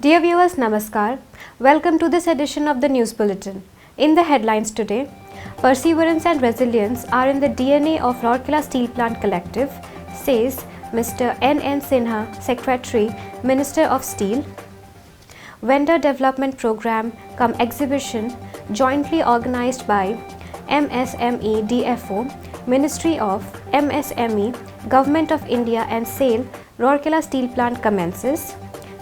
Dear viewers, Namaskar. Welcome to this edition of the News Bulletin. In the headlines today, perseverance and resilience are in the DNA of Rourkela Steel Plant Collective, says Mr. N. Sinha, Secretary, Minister of Steel. Vendor Development Program cum Exhibition jointly organized by MSME DFO, Ministry of MSME, Government of India and SAIL, Rourkela Steel Plant commences.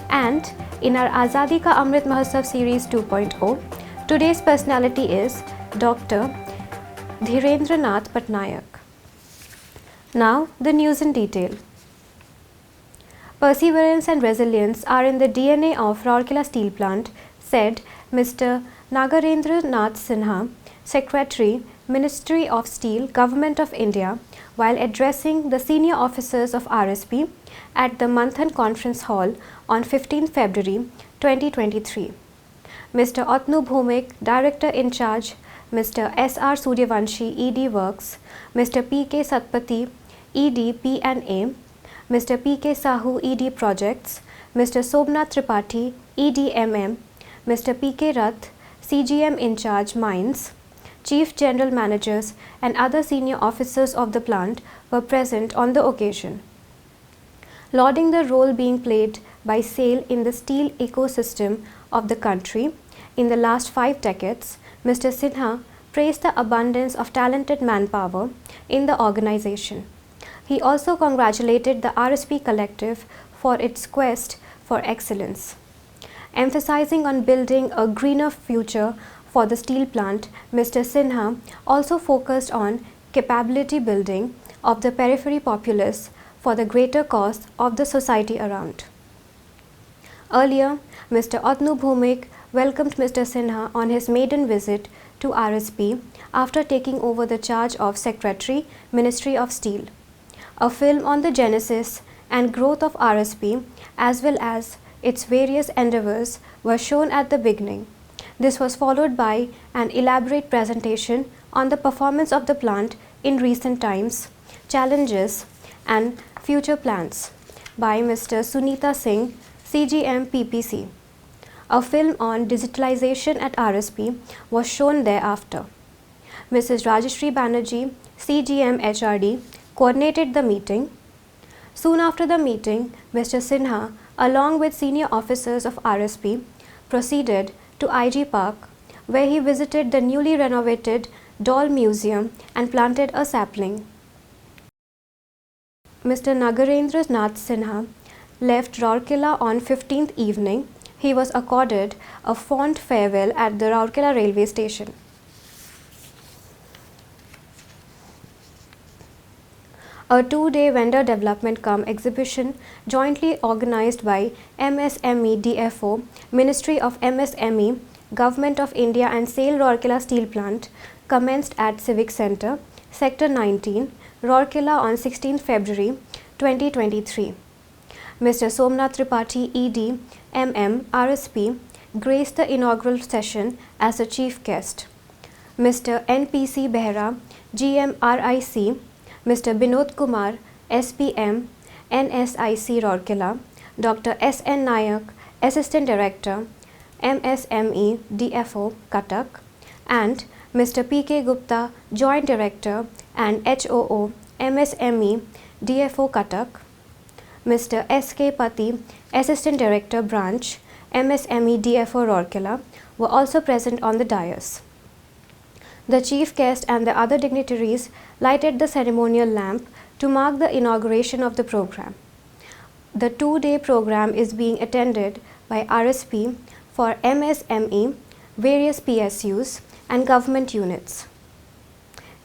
And in our Azadi Ka Amrit Mahotsav Series 2.0, today's personality is Dr. Dhirendranath Patnaik. Now, the news in detail. Perseverance and resilience are in the DNA of Rourkela Steel Plant, said Mr. Nagarendranath Sinha, Secretary, Ministry of Steel, Government of India, while addressing the senior officers of RSP at the Manthan Conference Hall on 15 February 2023. Mr. Atnu Bhumik, Director in Charge, Mr. S.R. Suryavanshi, ED Works, Mr. P.K. Satpathy, ED P&A, Mr. P.K. Sahu, ED Projects, Mr. Sobnath Tripathi, ED Mr. P.K. Rath, CGM in Charge Mines, Chief General Managers and other senior officers of the plant were present on the occasion. Lauding the role being played by SAIL in the steel ecosystem of the country in the last 5 decades, Mr. Sinha praised the abundance of talented manpower in the organization. He also congratulated the RSP collective for its quest for excellence. Emphasizing on building a greener future for the steel plant, Mr. Sinha also focused on capability building of the periphery populace for the greater cause of the society around. Earlier, Mr. Atnu Bhumik welcomed Mr. Sinha on his maiden visit to RSP after taking over the charge of Secretary, Ministry of Steel. A film on the genesis and growth of RSP as well as its various endeavors were shown at the beginning. This was followed by an elaborate presentation on the performance of the plant in recent times, challenges and future plans by Mr. Sunita Singh, CGM PPC. A film on digitalization at RSP was shown thereafter. Mrs. Rajeshri Banerjee, CGM HRD, coordinated the meeting. Soon after the meeting, Mr. Sinha, along with senior officers of RSP, proceeded to IG Park, where he visited the newly renovated Doll Museum and planted a sapling. Mr. Nagarendranath Sinha left Rourkela on 15th evening. He was accorded a fond farewell at the Rourkela railway station. A 2-day vendor development cum exhibition jointly organized by MSME DFO, Ministry of MSME, Government of India and SAIL Rourkela Steel Plant commenced at Civic Centre, Sector 19, Rourkela on 16 February 2023. Mr. Somnath Tripathi, ED, RSP, graced the inaugural session as a chief guest. Mr. NPC Behra, GM RIC, Mr. Binod Kumar, SPM, NSIC Rourkela, Dr. S.N. Nayak, Assistant Director, MSME DFO Cuttack, and Mr. P.K. Gupta, Joint Director and HOO, MSME DFO Cuttack, Mr. S.K. Pati, Assistant Director Branch, MSME DFO Rourkela, were also present on the dais. The chief guest and the other dignitaries lighted the ceremonial lamp to mark the inauguration of the program. The 2-day program is being attended by RSP for MSME, various PSUs and government units.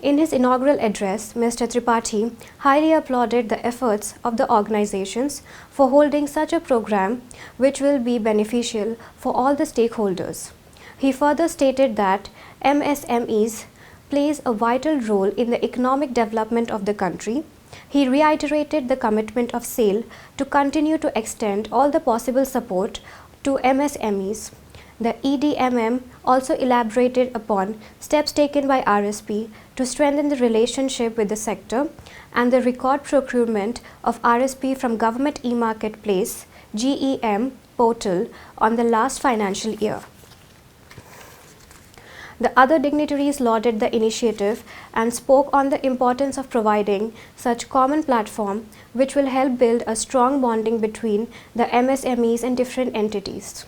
In his inaugural address, Mr. Tripathi highly applauded the efforts of the organizations for holding such a program which will be beneficial for all the stakeholders. He further stated that MSMEs plays a vital role in the economic development of the country. He reiterated the commitment of SAIL to continue to extend all the possible support to MSMEs. The EDMM also elaborated upon steps taken by RSP to strengthen the relationship with the sector and the record procurement of RSP from Government E-Marketplace GEM portal on the last financial year. The other dignitaries lauded the initiative and spoke on the importance of providing such common platform which will help build a strong bonding between the MSMEs and different entities.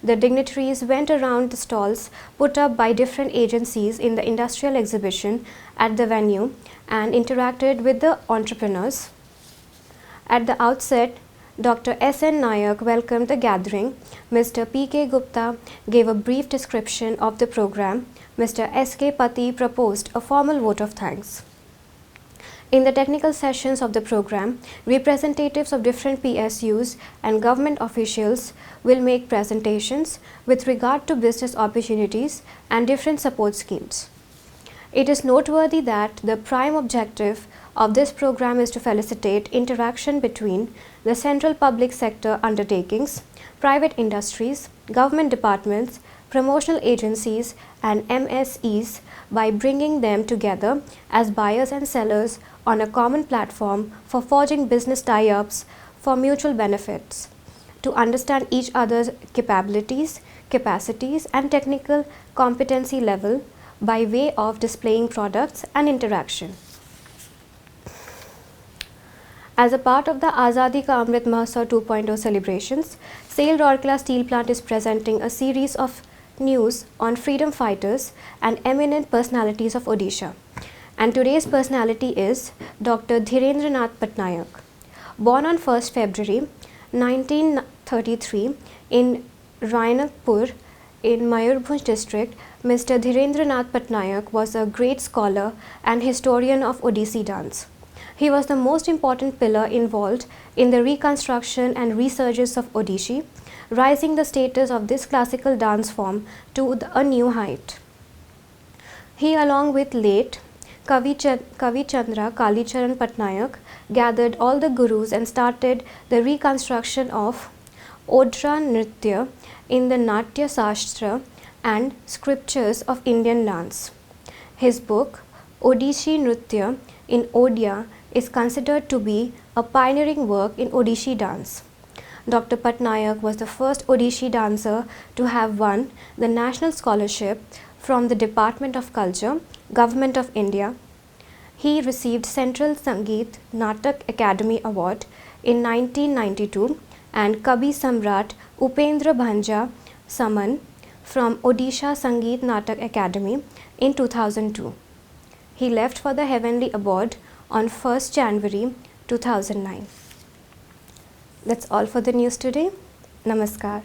The dignitaries went around the stalls put up by different agencies in the industrial exhibition at the venue and interacted with the entrepreneurs. At the outset, Dr. S.N. Nayak welcomed the gathering. Mr. P.K. Gupta gave a brief description of the program. Mr. S.K. Pati proposed a formal vote of thanks. In the technical sessions of the program, representatives of different PSUs and government officials will make presentations with regard to business opportunities and different support schemes. It is noteworthy that the prime objective of this program is to facilitate interaction between the central public sector undertakings, private industries, government departments, promotional agencies and MSEs by bringing them together as buyers and sellers on a common platform for forging business tie-ups for mutual benefits, to understand each other's capabilities, capacities and technical competency level by way of displaying products and interaction. As a part of the Azadi Ka Amrit Mahotsav 2.0 celebrations, SAIL Rourkela Steel Plant is presenting a series of news on freedom fighters and eminent personalities of Odisha. And today's personality is Dr. Dhirendranath Patnaik. Born on 1st February 1933 in Rainakpur in Mayurbhanj district, Mr. Dhirendranath Patnaik was a great scholar and historian of Odissi dance. He was the most important pillar involved in the reconstruction and resurgence of Odissi, rising the status of this classical dance form to a new height. He, along with late Kavi Chandra Kalicharan Patnaik, gathered all the gurus and started the reconstruction of Odra Nritya in the Natya Shastra and scriptures of Indian dance. His book, Odissi Nritya in Odia, is considered to be a pioneering work in Odissi dance. Dr. Patnaik was the first Odissi dancer to have won the National Scholarship from the Department of Culture, Government of India. He received Central Sangeet Natak Academy Award in 1992 and Kabi Samrat Upendra Bhanja Saman from Odisha Sangeet Natak Academy in 2002. He left for the heavenly abode on 1st January 2009. That's all for the news today. Namaskar.